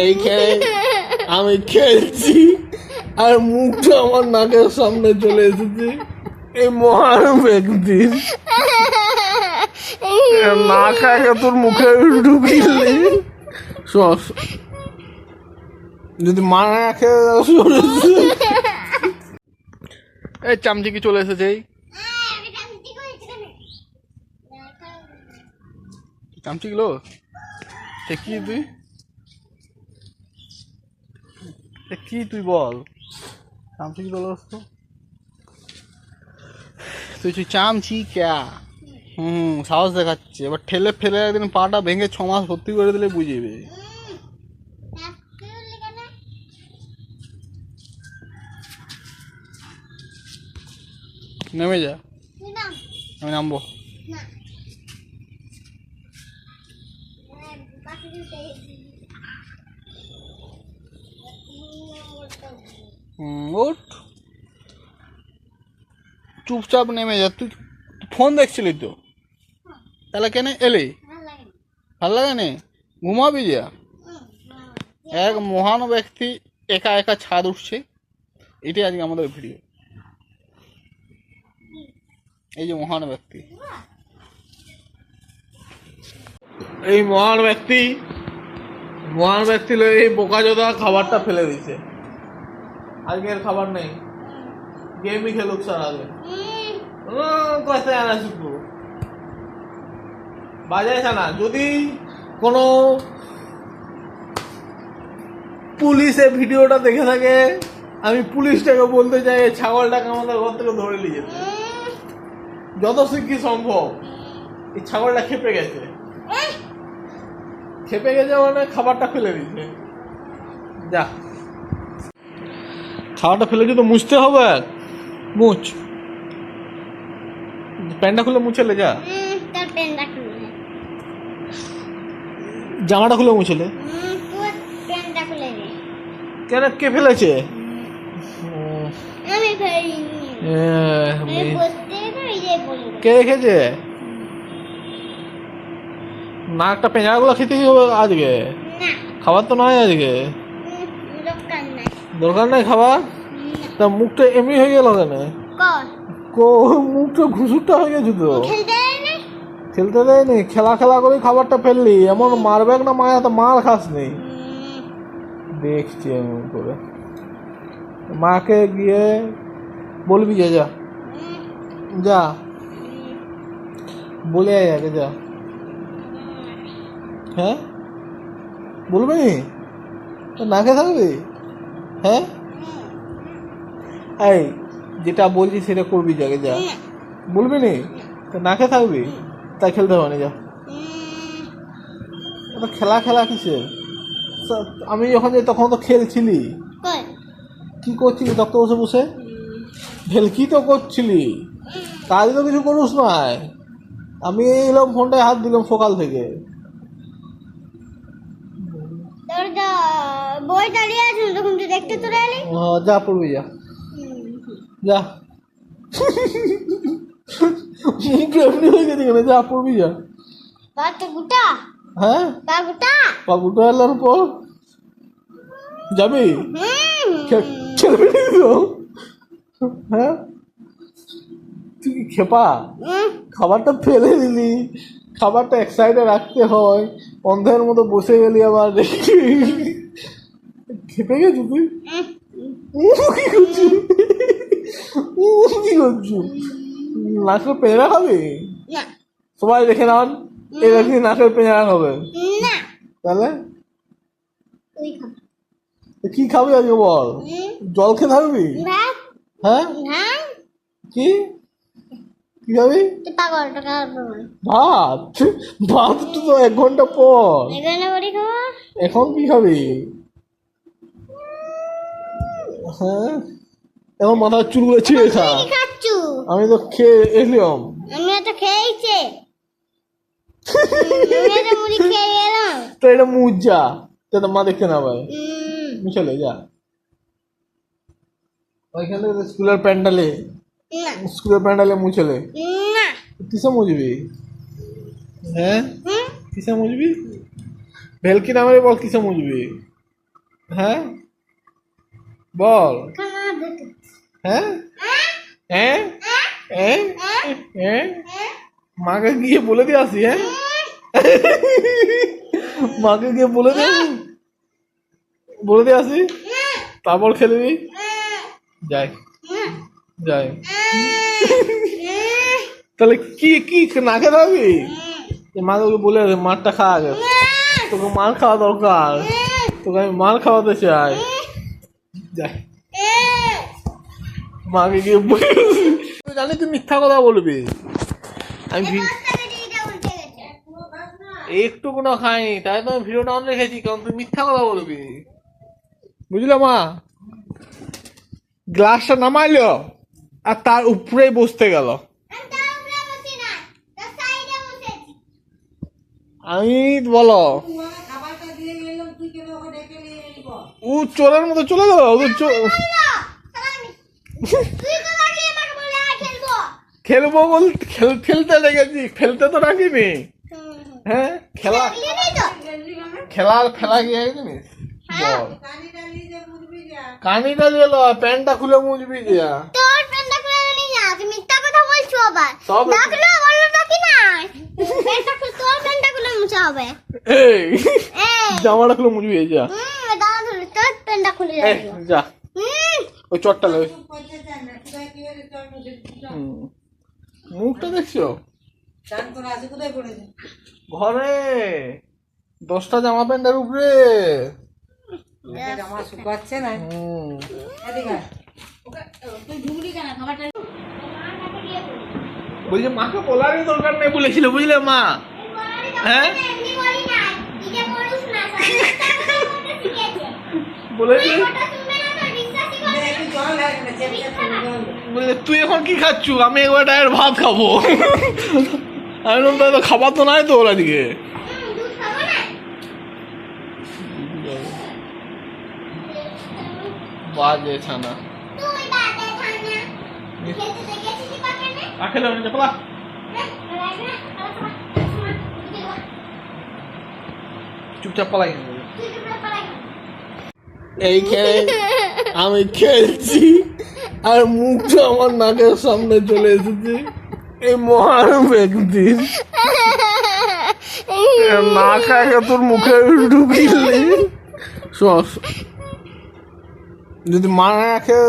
এইখানে আমি খেলছি আর মুখটা আমার নাকের সামনে চলে এসেছে এই মহান ব্যক্তির না খায় তোর মুখে ঢুকিলে সস যদি মা না খেয়ে এই চামচি কি চলে এসেছে চামচি গুলো কি তুই কি তুই বল চামচি কি চলে আসতো তুই চামচি ক্যা সাহস দেখাচ্ছে এবার ঠেলে ফেলে একদিন পাটা ভেঙে 6 মাস ভর্তি করে দিলে বুঝিবে নেমে যা আমি নামবো ওঠ চুপচাপ নেমে যা তুই ফোন দেখছিলি তো তাহলে কেন এলি ভাল লাগে না ঘুমাবি যা এক মহান ব্যক্তি একা একা ছাদ উঠছে এটাই আজকে আমাদের ভিডিও এই যে মহান ব্যক্তি এই মহান ব্যক্তি এই বোকাচোদা খাবারটা ফেলে দিছে আজকের খাবার নেই গেমই খেলুক সারাদিন কোথায় আনা শিখবো বাজায় না যদি কোনো পুলিশে ভিডিওটা দেখে থাকে আমি পুলিশটাকে বলতে চাই এই ছাগলটাকে আমাদের ঘর থেকে ধরে নিয়ে যেতে যত শিগগির সম্ভব এই ছাগলটা খেপে গেছে মানে খাবারটা ফেলে দিচ্ছে যা খাবারটা ফেলে তো মুছতে হবে মুছ প্যান্টটা খুলে মুছেলে যা জামাটা খুলে মুছেলে কেন কে ফেলেছে কে রেখেছে না একটা পেঁয়াজগুলো খেতে হবে আজকে খাবার তো নয় আজকে দরকার নাই খাবার তা মুখটা এমনি হয়ে গেল কেন মুখটা ঘুষুরটা হয়ে গেছে তো খেলতে দেয়নি খেলা করে খাবারটা ফেললি এমন মারবে না মায়ের হাতে মার খাস নি দেখছি এমন করে মাকে গিয়ে বলবি যা যা বলে আগে যা হ্যাঁ বলবি না খেয়ে থাকবি হ্যাঁ এই যেটা বলছি সেটা করবি যাকে যা বলবি নি না খেয়ে থাকবি তাই খেলতে হবে না যা খেলা কিসে আমি যখন যাই তখন তো খেলছিলি কি করছিলি তখন বসে বসে ভেলকি তো করছিলি কাজ তো কিছু করুস নাই আমি এলাম ফোনটায় হাত দিলাম সকাল থেকে যা পড়বি যা মুখ এমনি হয়ে গেছে কেন যা পড়বি যা হ্যাঁ পাগুটা এলার পর যাবি খেলবি হ্যাঁ তুই খেপা খাবারটা ফেলে দিলি খাবারটা এক সাইডে রাখতে হয় অন্ধের মতো বসে গেলি আবার দেখি খেপে গেছি তুই কি করছু নাকের পেঁড়া খাবি সবাই দেখে নেন এই ব্যক্তি নাকের পেঁড়া খাবে তাহলে কি খাবি আজকে বল জল খেয়ে থাকবি হ্যাঁ কি খাবি ভাত তো 1 ঘন্টা পর এখন কি খাবি হ্যাঁ এখন মাথার চুলগুলো ছিঁড়ে খা আমি তো খেয়ে এলাম তো এটা মুখ যা তো মা দেখতে না ভাই চলে যা ওইখানে স্কুলের প্যান্ডালে মুছলে কিসে মুছবি হ্যাঁ কিসে মুছবি ভেলকি নামে বল কিসে মুছবি হ্যাঁ বল। হ্যাঁ হ্যাঁ হ্যাঁ হ্যাঁ মাকে গিয়ে বলে দিয়ে আসি। হ্যাঁ মাকে গিয়ে বলে দিয়ে আসি, তারপর খেলবি। যাই যাই। তাহলে কি কি না খেতে হবে? মাকে ওকে বলে মারটা খা আগে, তোকে মার খাওয়া দরকার, তোকে আমি মার খাওয়াতে চাই। যাই মাকে গিয়ে জানি তুই মিথ্যা কথা বলবি। আমি একটুকু না খাইনি, তাই তো আমি ভিডিওটা অন রেখেছি, কারণ তুই মিথ্যা কথা বলবি। বুঝলে মা? গ্লাসটা নামাইলো আর তার উপরেই বসতে গেল। আমি বলো ও চোরের মতো চলে গেল। খেলবো বল, খেলতে লেগেছি, খেলতে তো রাখিনি। হ্যাঁ খেলার ফেলা গিয়ে জানিস বল, কানি ডালি এলো প্যান্টটা খুলে মুজবি দিয়া। তোর প্যান্টটা খুলে নিয়ে যা, তুমি মিথ্যা কথা বলছো আবার। সব ডাকলো বললো নাকি না, প্যান্টটা খুলে, তোর প্যান্টটা খুলে মুছা হবে। এই জামাটা খুলে মুজবি যা। দাদা ধরে তোর প্যান্টটা খুলে যাবে যা, ওই চটটা লে। মুখটা দেখছো? ঘরে 10টা জামা প্যান্টের উপরে। বলছে মাকে বলারই দরকার নেই বলেছিল, বুঝলে মা? হ্যাঁ বলেছি। বলে তুই এখন কি খাচ্ছু? আমি একবার ডায়ের ভাত খাবো। আমি বললাম তো খাবার তো নাই তো ওর আজকে। বাজে ছানা চুপচাপ পালাই। এই খেলে আমি খেলছি আর মুখটা আমার নাকের সামনে চলে এসেছে এই মহান ব্যক্তির। না খায় তোর মুখে ঢুকিলে যদি মা না খেয়ে